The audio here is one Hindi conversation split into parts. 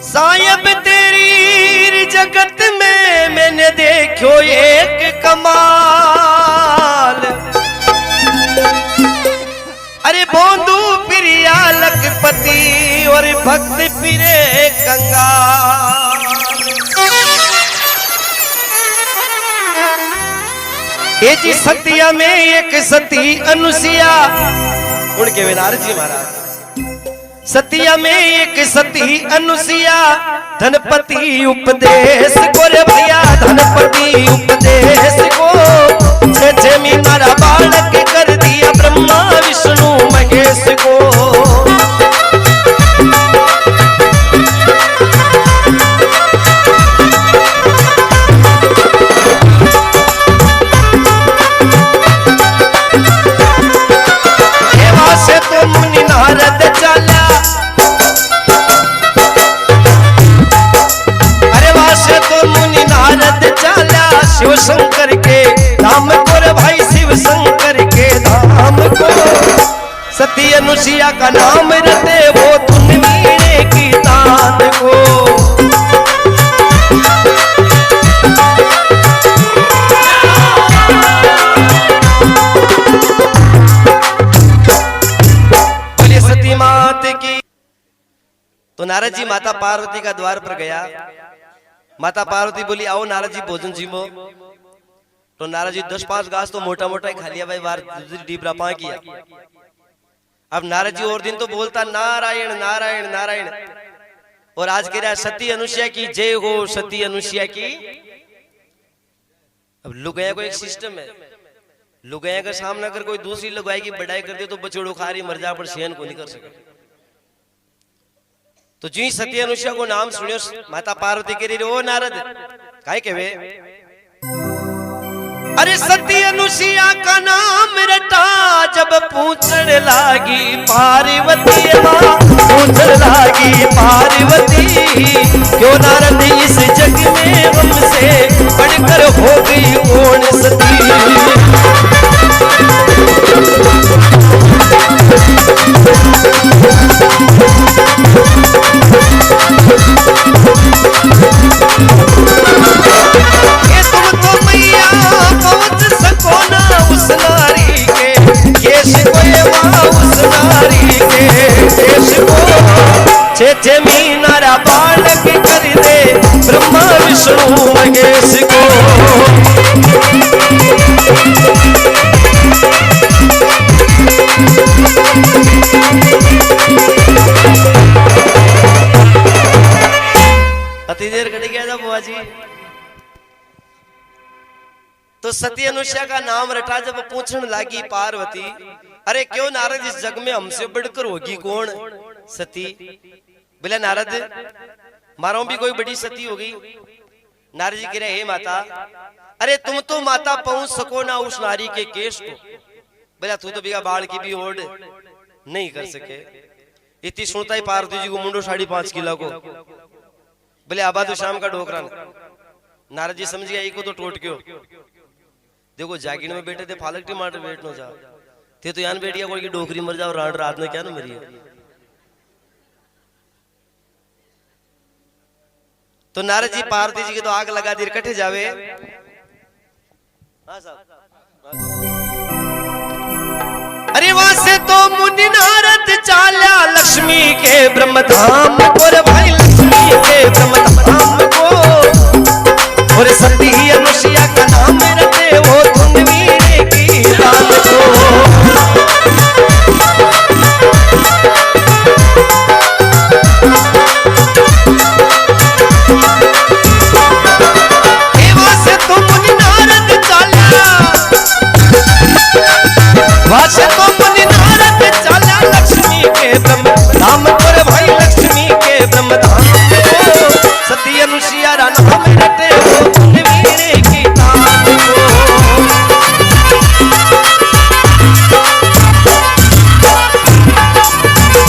साहिब तेरी जगत में मैंने देखो एक कमाल। अरे बोंदू प्रिया लखपति और भक्त पिरे कंगाल। ये जी सतिया में एक सती अनुसिया उनके नारद जी महाराज। सतिया में एक सती अनुसिया धनपति उपदेश को रे भैया धनपति उपदेश को छे मीनारा बालक कर दिया ब्रह्मा विष्णु महेश को। से तो मुनि नारद चला शिव शंकर के धाम को रे भाई शिव शंकर के धाम को। सती अनुसिया का नाम रटे वो धुन मीणे की तान को। बोले सती मात की। तो नारद जी माता पार्वती का द्वार पर गया। माता पार्वती बोली आओ नारद जी भोजन जीमो। तो नारद जी 10-5 घास तो मोटा मोटा ही खा लिया भाई, बार डीबरा पा किया। अब नारद जी और दिन तो बोलता नारायण नारायण नारायण, और आज कह रहा सती अनुसुईया की जय हो, सती अनुसुईया की। अब लुगाया को एक सिस्टम है, लुगाया का सामना कर कोई दूसरी लुगाई की बढ़ाई कर दे तो बचड़ो खारी मर जा पर सहन को नहीं कर सके। तो जी सती अनुसुईया को नाम सुनियो माता पार्वती कह रही ओ नारद काहे कहवे। अरे सती अनुसुईया का नाम रटा जब पूछन लागी पार्वती मां, पूछन लागी पार्वती क्यों नारद इस जग में हमसे बढ़कर हो गई कौन सती। ये तुम तो मैया पहुंच सको ना उस नारी के केश को, ये वहां उस नारी के केश को। छे मीनारा बालक कर दे ब्रह्मा विष्णु महेश को। अति देर घट गया था बुआ जी। तो सती अनुसुईया का नाम रटा जब पूछने लगी पार्वती अरे क्यों नारद इस जग में हमसे बढ़कर होगी कौन सती। बोले नारद मारो भी कोई बड़ी सती होगी। नारद जी कह रहे हे माता अरे तुम तो माता पहुंच सको ना उस नारी के केश को। बोला तू तो बिगा बाढ़ की भी ओढ़ नहीं कर सके। इतनी सुनता ही पार्वती जी को मुंडो 5.5 किलो को। बोले आबा तो शाम का डोकरा। नारद जी समझ गया को तो टोट क्यों। देखो जागिन में बैठे थे फालक टमाटर बैठ न जा थे तो यान बैठ गया कोई की डोकरी मर जाओ रात रात में क्या ना मरी। तो नारद जी पार्वती जी के तो आग लगा दी इकट्ठे जावे। अरे वहां से तो मुनि नारद चाला लक्ष्मी के ब्रह्मधाम को रे भाई लक्ष्मी के ब्रह्मधाम को। और सती अनुसुईया का नाम रटे वो धुन मीणे की तान को। वहां से तो मुनि नारद चाला, वहां से तो मुनि नारद चाला लक्ष्मी के ब्रह्मधाम को रे भाई लक्ष्मी के ब्रह्मधाम को। सती अनुसुईया रा नाम रटे वो धुन मीणे की तान को।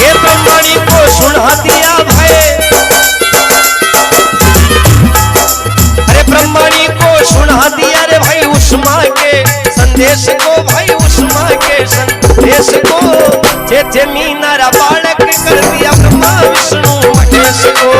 ये ब्रह्मणी को सुना दिया भाई, अरे ब्रह्मणी को सुना दिया रे भाई उष्मा के संदेश को, भाई उष्मा के संदेश को। छे मीनारा बालक कर दिया ब्रह्मा विष्णु महेश को।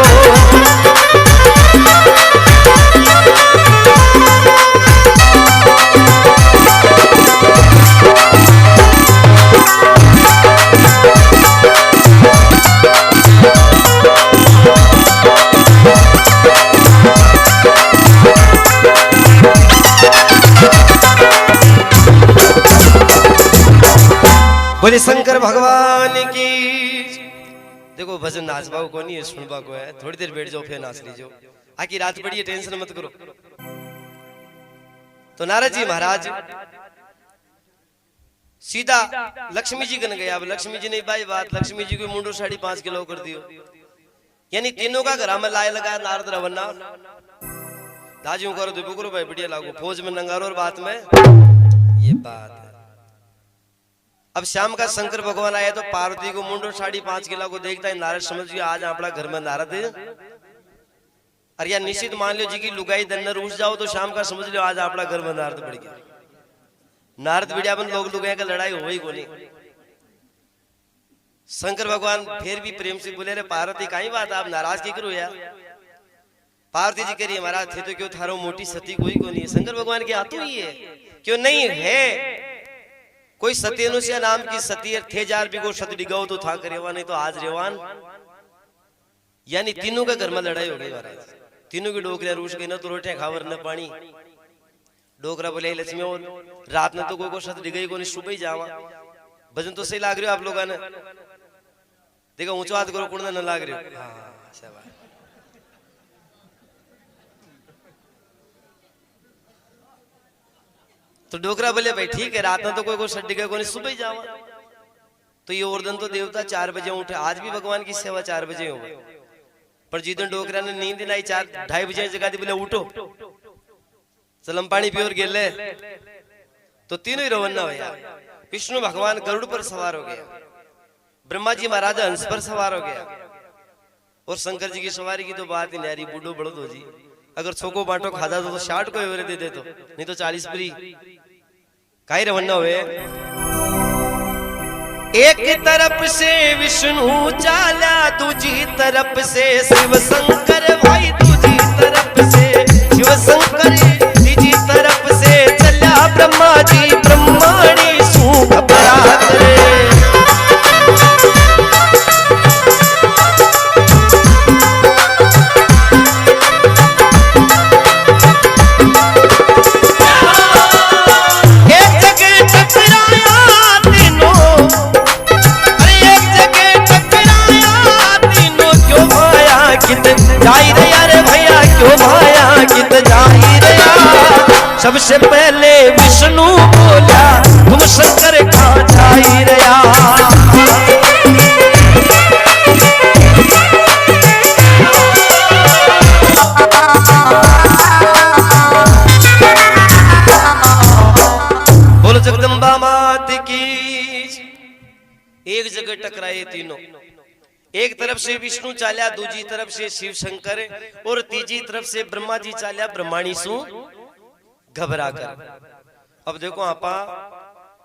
बोले शंकर भगवान की। देखो भजन नाचबा को नहीं है, सुनबा को है। थोड़ी देर बैठ जाओ फिर नाच लीजिए। आखिर रात पड़ी है, टेंशन मत करो। तो नारद जी महाराज सीधा लक्ष्मी जी कन गया। अब लक्ष्मी जी ने भाई बात, लक्ष्मी जी को मुंडो 5.5 किलो कर दियो। यानी तीनों का घर में लाए लगा नारद रवन्ना दाजू करो तो करो भाई बढ़िया लागू। फौज में नंगारो और बात में ये बात है। अब शाम का शंकर भगवान आया तो पार्वती को मुंडो 5.5 किलो को देखता है। नारद समझ गया आज अपना घर में नारद है। अरे यार निश्चित मान लो जी की लुगाई दन्नर उठ जाओ तो शाम का समझ लो आज अपना घर में नारद बढ़ गया। नारद बिड़ियाबन लोग लुगाई का लड़ाई हो ही को नहीं। शंकर भगवान फिर भी प्रेम से बोले रे पार्वती काई बात आप नाराज की करो यार। पार्वती जी कह रही महाराज थे तो क्यों थारो मोटी सती कोई को नहीं है। शंकर भगवान के हाथों ही है क्यों नहीं है। कोई सती अनुसुया नाम की सती थे जार भी को सत डिगाओ तो था करेवा नहीं तो आज रेवान। यानी तीनों का घर में लड़ाई हो गई महाराज। तीनों की डोकरिया रूस गई ना तो रोटियां खावर न पानी। डोकरा बोले लक्ष्मी और रात में तो कोई को सत डिगई को नहीं सुबह ही जावा। भजन तो सही लाग रहे हो आप लोगों ने। देखो ऊंचो हाथ करो कुंडा न लाग रहे हो। हाँ शाबाश। तो डोकरा बोले भाई ठीक है रात में तो कोई को सट डिगई को नहीं सुबह ही जावा। तो ये और दिन तो देवता 4 बजे उठे। आज भी भगवान की सेवा 4 बजे हो। पर जिदन डोकरा ने नींद नहीं 4-2:30 बजे जगा दी बोले उठो चलम पानी पियो और गेले। तो तीनों ही रवाना हो यार। विष्णु भगवान गरुड़ पर सवार हो गया। ब्रह्मा जी महाराज हंस पर सवार हो गया। और शंकर जी की सवारी की तो बात ही न्यारी। बूढ़ो बड़ो दो जी अगर छोको बांटो खादा तो 60 को एवरे दे दे तो नहीं तो 40 फ्री काई रवाना हुए। एक तरफ से विष्णु चाला दूजी तरफ से शिव शंकर भाई दूजी तरफ से शिव शंकर तीजी तरफ से चला ब्रह्मा जी ब्रह्माणी सू घबरा करे। जाई रे यार भैया क्यों भाया कित जाई रे यार। सबसे पहले विष्णु बोला तुम शंकर का जाई रे यार। बोलो जगदम्बा मात की। एक जगह टकराए तीनों। एक तरफ से विष्णु चाल्या दूजी तरफ से शिव शंकर और तीजी तरफ से ब्रह्मा जी चाल्या ब्रह्माणी सु घबरा कर। अब देखो आपा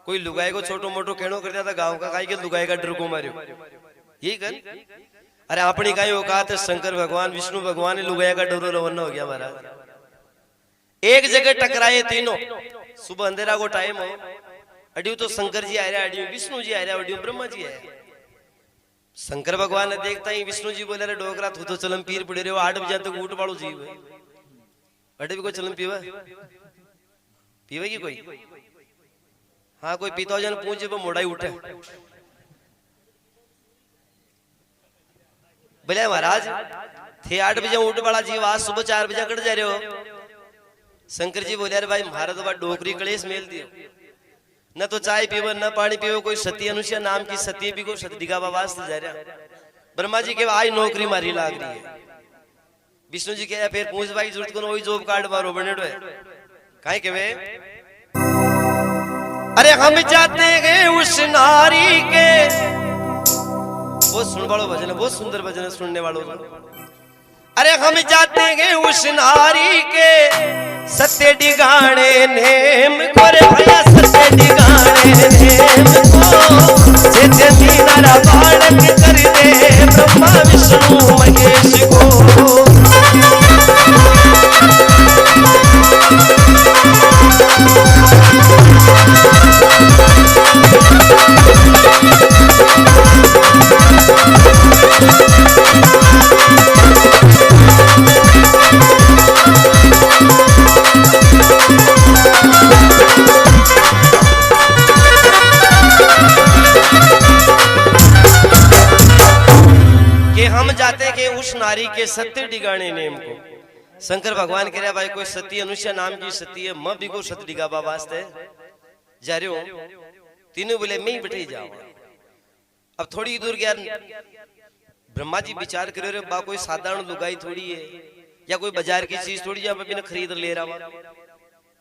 कोई लुगाई को छोटो मोटो कहनो कर दिया था गांव का काई के लुगाई का डर को मारियो यही कर। अरे अपनी काई औकात है शंकर भगवान विष्णु भगवान ने लुगाई का डरो रवाना हो गया महाराज। एक जगह टकराए तीनों। सुबह अंधेरा को टाइम हो। अड्यू तो शंकर जी आ रहा, अड्यू विष्णु जी आ रहा, अड्यू ब्रह्मा जी आया। शंकर भगवान ने देखता ही विष्णु जी बोले रे डोकरा तू तो चलम पीर पड़े रे 8 बजे तक उठ पाड़ो जी। अटे भी कोई चलम पीवा पीवे की कोई। हाँ कोई पीता हो जन पूछे वो मोड़ा ही उठे। बोले महाराज थे 8 बजे उठ पड़ा जी आज सुबह 4 बजे कट जा रहे हो। शंकर जी बोले अरे भाई महाराज तो डोकरी कलेश मेल दियो न तो चाय पीवो न पानी पीवो। कोई सती अनुसुया नाम की सती भी को सतदिगा बाबास जा रहा। ब्रह्मा जी के आज नौकरी मारी लाग रही है। विष्णु जी के फिर पूछ भाई जरूरत को वही जॉब कार्ड मारो बने काहे के वे। अरे हम जाते हैं उस नारी के। बहुत सुन वालों भजन है, बहुत सुंदर भजन है सुनने वालों का। अरे हम जाते हैं उस नारी के सत्य डिगाने नेम को रे भैया सत्य डिगाने नेम को। जे जमीनारा बालक कर दे ब्रह्मा विष्णु महेश को। नारी के सत्य डिगाने नेम को शंकर भगवान कह रहा भाई कोई सती अनुष्या नाम की सती है मैं भी को सत डिगाबा वास्ते जा रहे हो। तीनों बोले मैं ही बैठे जाओ। अब थोड़ी दूर गया ब्रह्मा जी विचार करे रे बा कोई साधारण लुगाई थोड़ी है या कोई बाजार की चीज थोड़ी या मैं खरीद ले रहा हूं।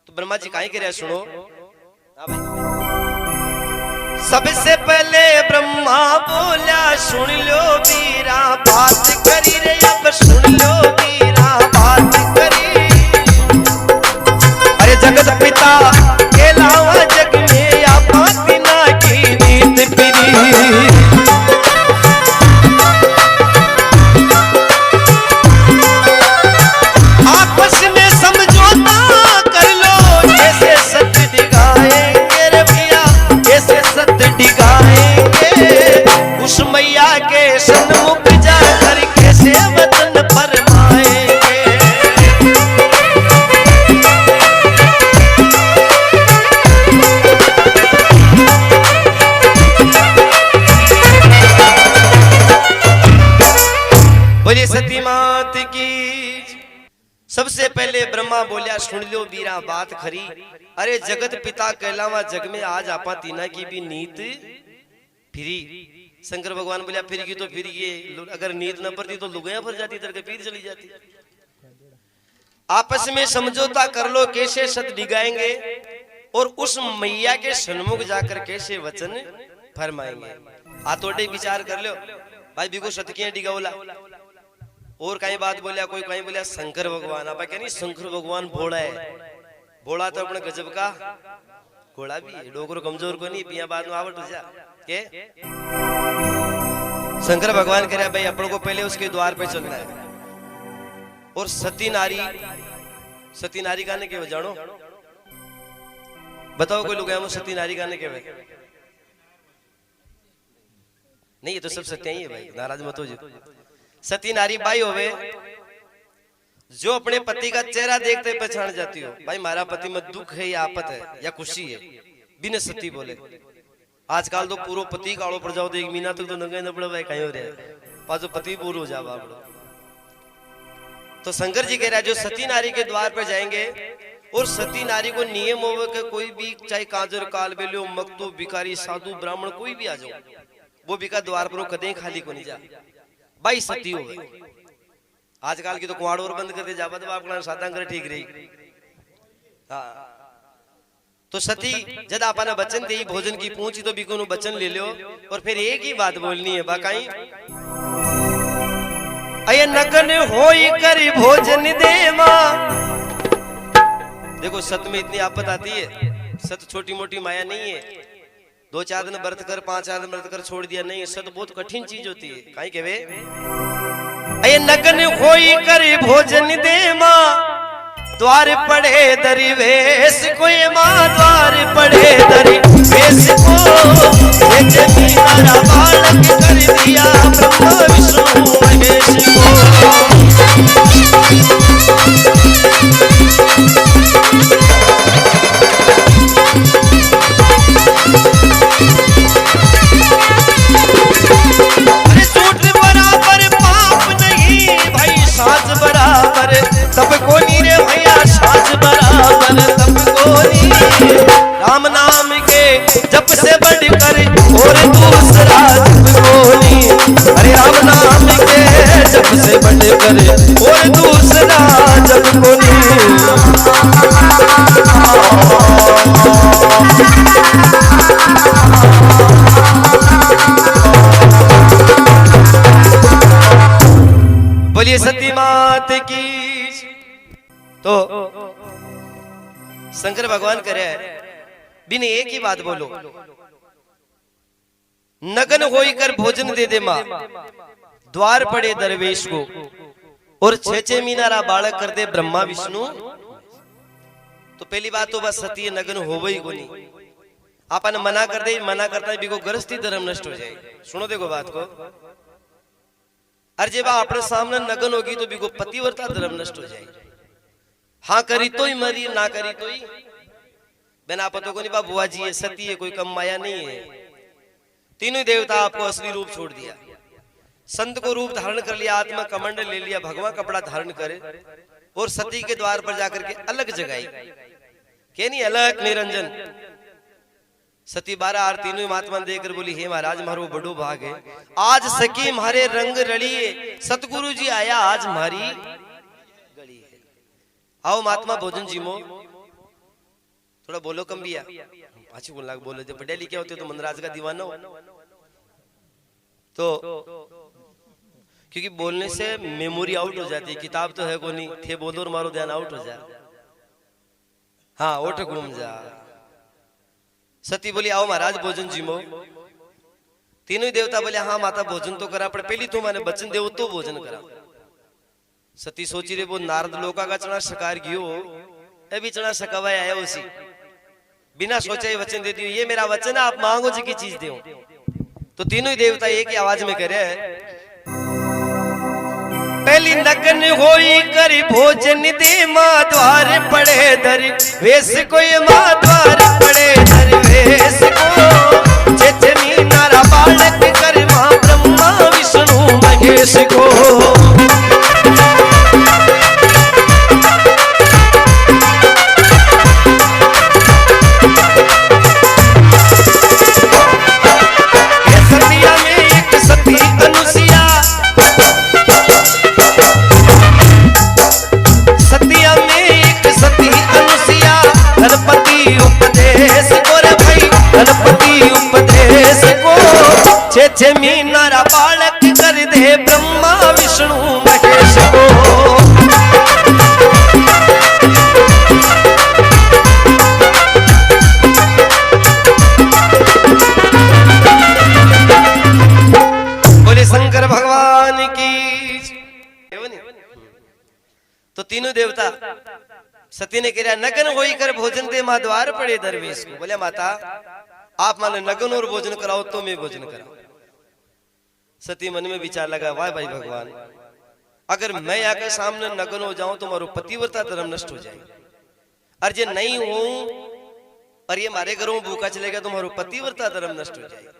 तो ब्रह्मा जी काहे कह रहा सुनो। सबसे पहले ब्रह्मा बोला सुन लो वीरा बात करी रे अब सुन लो वीरा बात करी। अरे जगत पिता के अलावा जग में आपा बिना की नीत पिरी। आपस में समझौता कर लो जैसे सत्य दिखाएंगे रे भैया जैसे सत्य दिखाएंगे। उस मैया के सन्मुख जाकर कैसे वतन फरमाएंगे। बोलिए सती मात की। सबसे पहले ब्रह्मा बोलिया सुन लो वीरा बात खरी। अरे जगत पिता के अलावा जग में आज आपा तीना की भी नीत फिरी। शंकर भगवान बोलिया फिर की तो फिर ये अगर नीत न पड़ती तो लुगाया भर जाती तरह पीर चली जाती। आपस में समझौता कर लो कैसे सत डिगाएंगे और उस मैया के सन्मुख जाकर कैसे वचन फरमाएंगे। हाथोटे विचार कर लो भाई बिको सत किया डिगावला और कहीं बात बोलिया कोई कहीं बोलिया शंकर भगवान। आप क्या नहीं शंकर भगवान भोला है। भोला तो अपने गजब का घोड़ा भी है डोगरो कमजोर को नहीं पिया बाद में आवट हो जा के। शंकर भगवान कह रहा भाई अपन को पहले उसके द्वार पे चलना है। और सती नारी गाने के जानो बताओ कोई लोग सती नारी गाने के नहीं। ये तो सब सत्य ही है भाई नाराज मत हो जी। सती नारी बाई होवे जो अपने पति का चेहरा देखते पहचान जाती हो भाई मारा पति में दुख है या आपत है या खुशी है बिना सती बोले। आजकल तो पूरा पति कालो पड़ जाओ तो एक महीना तक तो नंगे न पड़े भाई कहीं हो रहे पास पति पूरा हो जावा। तो शंकर जी कह रहा है जो सती नारी के द्वार पर जाएंगे और सती नारी को नियम होवे कि कोई भी चाहे काजर काल बेलो मकतूब भिखारी साधु ब्राह्मण कोई भी आ जाओ वो बिका द्वार पर कदे खाली को नहीं जा भाई सती हो गई। आजकल की तो कुआड़ और बंद करते जावा तो आप साधा कर ठीक रही। हाँ तो सती जब आपने बचन दे भोजन की पूछी तो बिको बचन ले लो और फिर एक ही बात बोलनी है बाकाई अये नगन होई कर भोजन दे मां। देखो सत में इतनी आपत आती है। सत छोटी मोटी माया नहीं है। 2-4 दिन व्रत कर 5 दिन व्रत कर छोड़ दिया नहीं। सत बहुत कठिन चीज होती है। काई के वे अये नगन होई कर भोजन दे मां द्वार पड़े दरी वेश कोई मां द्वार पड़े दरी वेश को मीरा बालक कर दिया ब्रह्मा विष्णु महेश को। तब को नी रे भैया साज बराबर तब को नी। राम नाम के जप से बढ़कर और दूसरा जप को नी। अरे राम नाम के जप से बढ़कर और दूसरा जप को नी। बोलिए सती मात की। तो शंकर भगवान करे बिन एक ही बात बोलो नगन होई कर भोजन दे दे मां द्वार पड़े दरवेश को और 6 मीनारा बालक कर दे ब्रह्मा विष्णु। तो पहली बात तो बस सती नगन हो ही को नहीं। आपन मना कर दे मना करता है बिको गृहस्थी धर्म नष्ट हो जाए। सुनो देखो बात को अरे जब अपने सामने नगन होगी तो बिको पतिव्रता धर्म नष्ट हो जाएगी। हाँ करी तो ही मरी ना करी तो ही बिना पतों को नहीं बा बुआ जी है सती है कोई कम माया नहीं है। तीनों देवता आपको असली रूप छोड़ दिया। संत को रूप धारण कर लिया, आत्मा कमंडल ले लिया, भगवा कपड़ा धारण करे और सती के द्वार पर जाकर के अलग जगाई, के नहीं अलग निरंजन। सती 12 आरती नु महात्मा देकर बोली, हे महाराज मारो बड़ो भाग है, आज सखी मारे रंग रलिए, सतगुरु जी आया आज मारी गली है। आओ महात्मा भोजन जीमो, थोड़ा बोलो कम भी पाछी बोलना बोलो, जब पढ़े लिखे होते तो मनराज का दीवाना हो, तो क्योंकि बोलने से मेमोरी आउट हो जाती है, किताब तो है को नहीं थे बोलो और मारो ध्यान आउट हो जाए, हाँ ओठ घूम जा। सती बोली आओ महाराज भोजन जीमो, तीनों ही देवता बोले हाँ माता भोजन तो करा, पर पहली तो मैंने बचन देव तो भोजन करा। सती सोची रे वो नारद लोका का चना शकार गयो, अभी चना शकावा आया उसी, बिना सोचे वचन देती हूँ, ये मेरा वचन है, आप मांगो जी की चीज दो। तो तीनों ही देवता एक ही आवाज में कह रहे हैं, पहली नगन होई कर भोजन दे, माँ द्वार पड़े दर वेश को, ये माँ द्वार पड़े दर वेश को, चेचनी नारा बालक कर माँ ब्रह्मा विष्णु महेश को। छे नारा बालक कर दे ब्रह्मा विष्णु महेश को। बोले शंकर भगवान की। तो तीनों देवता सती ने कहा नगन होई कर भोजन दे, माँ द्वार पड़े दरवेश को। बोले माता आप माने नगन और भोजन कराओ तो मैं भोजन कराऊं। सती मन में विचार लगा, वाह भाई भगवान, अगर मैं आकर सामने नगन हो जाऊं तो मारो पतिव्रता धर्म नष्ट हो जाएगा, और जे नहीं हूं और ये मारे घरों भूखा चलेगा तो मारो पतिव्रता धर्म नष्ट हो जाएगा।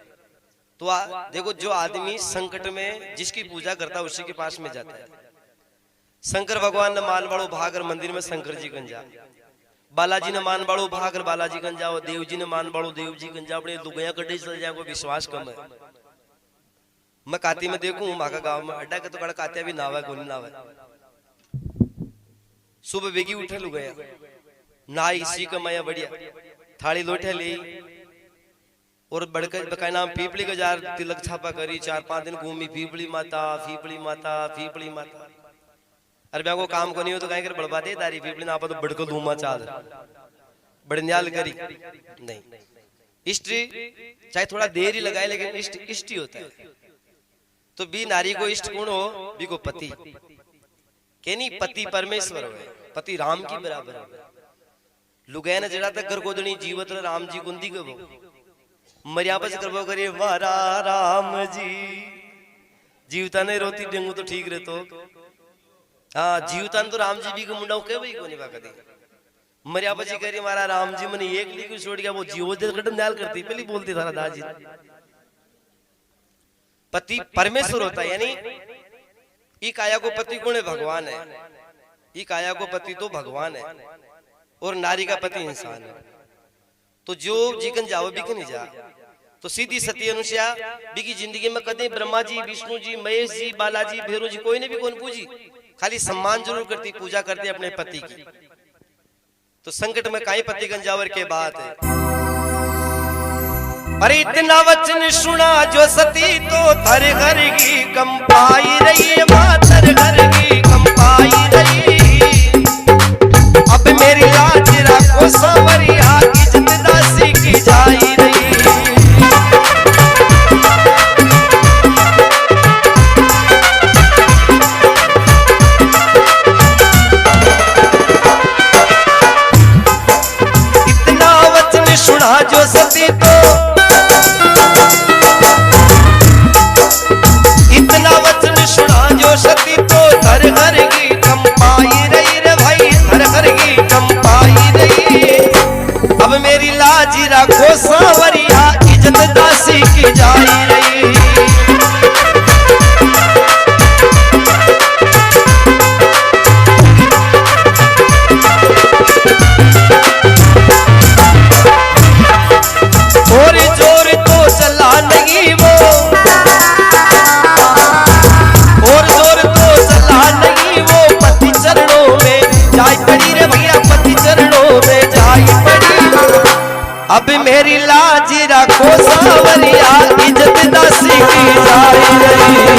तो देखो जो आदमी संकट में जिसकी पूजा करता है उसी के पास में जाता है। शंकर भगवान ने मानवाड़ो भागर मंदिर में शंकर जी गंजा, बालाजी ने मानवाड़ो भागर बालाजी गंजा, और देव जी ने मानवाड़ो देव जी गंजा। अपने दुगया कटे चल जाए को विश्वास कम है। मैं काती में देखूं माँ का गांव में अड्डा के तो कड़ा कातिया भी नावा को नहीं नावा, सुबह बेगी उठे लू गया ना इसी का माया बढ़िया थाली लोटे ले और बड़कर बकाय नाम पीपली का जार तिलक छापा करी, 4-5 दिन घूमी, पीपली माता फीपली माता फीपली माता। अरे ब्याह को काम को नहीं हो तो कहीं कर बड़बा दे तारी पीपली ना तो बड़को धूमा चाल बड़न्याल करी नहीं। इष्ट चाहे थोड़ा देर ही लगाए लेकिन इष्ट इष्ट ही होता है। तो बी नारी को इष्ट कौन हो, बी को पति के नहीं, पति परमेश्वर हो, पति राम की बराबर है। लुगैन जड़ा तक घर गोदनी जीवत राम जी गुंदी गो मर्यापस करबो करे वारा राम जी, जीवता ने रोती डेंगू तो ठीक रहतो। हाँ जीवता तो राम जी भी को मुंडा के भाई को नहीं बाकदी मर्यापसी करी मारा राम जी मने एक ली को छोड़ गया, वो जीवो दे कटम न्याल करती पहली बोलती थारा दाजी। पति परमेश्वर होता है, यानी ई काया को पति कौन है, भगवान है। ई काया को पति तो भगवान है और नारी का पति इंसान है। तो जो जीकन जाओ बिकन नहीं जा। तो सीधी सती अनुसुईया बिकी जिंदगी में कदे ब्रह्मा जी विष्णु जी महेश जी बालाजी भैरव जी कोई ने भी कौन पूजी, खाली सम्मान जरूर करती, पूजा करती अपने पति की। तो संकट में काई पति गंजावर के बात है। अरे इतना वचन सुना जो सती तो थर घर की कंपाई रही है, मां थर घर की कंपाई रही। अब मेरी लाज रखो सांवरिया, इज्जत दासी की जाई रही। इतना वचन सुना जो सती तो सती तो हर हर की कंपाई रही रे भाई, हर हर की कंपाई रही। अब मेरी लाजी रखो सांवरिया, इज्जत दासी की जाई रही। मेरी लाज रखो सावरिया इज्जत दासी की जाई रही